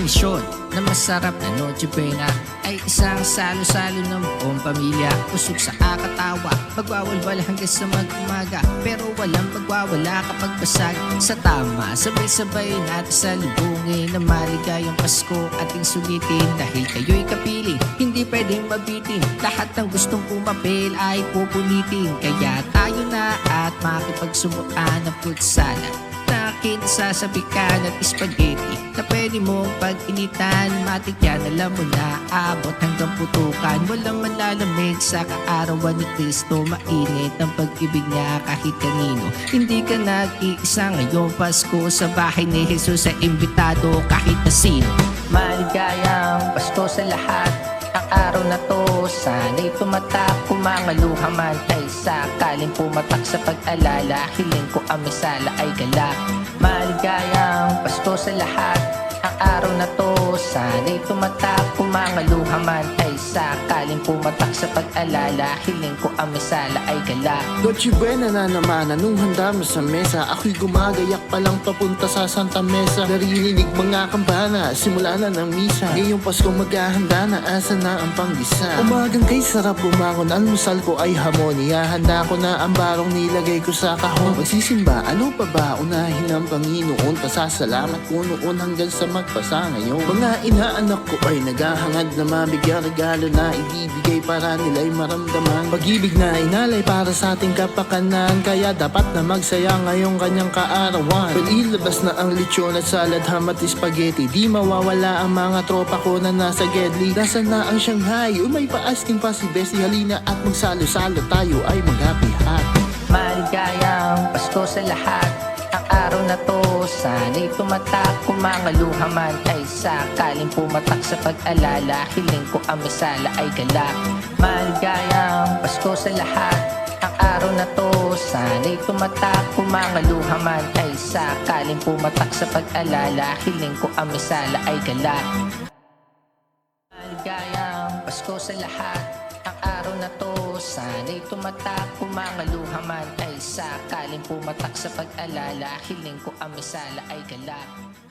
tradisyon na masarap na Noche Buena ay isang salo-salo ng buong pamilya. Usog sa akatawa, magwawalwal hanggang sa mag-umaga, pero walang pagwawala kapag basag sa tama. Sabay-sabay natin salubungin na maligayang Pasko ating sulitin. Dahil kayo'y kapiling, hindi pwedeng mabitin. Lahat ng gustong kumapil ay pupunitin. Kaya tayo na at makipagsumuan ng fruit salad na kinasasabikan at spaghetti na pwede mong pag-initan. Matik yan, alam mo na, abot hanggang putukan. Walang malalamig sa kaarawan ni Kristo. Mainit ang pag-ibig niya kahit kanino. Hindi ka nag-iisa ngayong Pasko. Sa bahay ni Jesus ay imbitado kahit na sino. Maligayang Pasko sa lahat. Ang araw na to, sana'y tumatak. Kung mga luha man ay sakaling pumatak sa pag-alala. Hiling ko ang misala ay galak. Maligayang Pasko sa lahat. Ang araw na to, sana'y tumatak. Kung mga luha man ay sakaling pumatak sa pag-alala. Hiling ko ang misala ay galak. Noche Buena na naman, anong handa mo sa mesa? Ako'y gumagayak pa lang papunta sa Santa Mesa. Naririnig mga kampana, simula na ng misa. Ngayong Pasko maghahanda na, asa na ang panggisa. Umagang kay sarap bumangon, almusal ko ay hamon. Ihahanda ko na ang barong nilagay ko sa kahon. Magsisimba, ano pa ba? Unahin ang Panginoon. Pasasalamat ko noon hanggang sa magpasa ngayon. Mga inaanak ko ay naghahangad na mabigyan regalo na ibibigay para nila'y maramdaman. Pag-ibig na inalay para sa ating kapakanan, kaya dapat na magsaya ngayong kanyang kaarawan. Ilabas na ang lechon at salad, ham at spaghetti. Di mawawala ang mga tropa ko na nasa Gedli. Nasa na ang Shanghai, umay pa-asking pa si Bessie. Halina at magsalo-salo tayo ay mag-happy-happy. Maligayang Pasko sa lahat. Ang araw na to, sana'y tumatak. Kung mga luha man ay sakaling pumatak sa pag-alala. Hiling ko ang misala ay galak. Maligayang Pasko sa lahat. Ang araw na to, sana'y tumatak. Kung mga luha man ay sakaling pumatak sa pag-alala. Hiling ko ang misala ay galak. Maligayang Pasko sa lahat. Ang araw na to, sana'y tumatak. Kung mga luha man ay sakaling pumatak sa pag-alala. Hiling ko ang misala ay galak.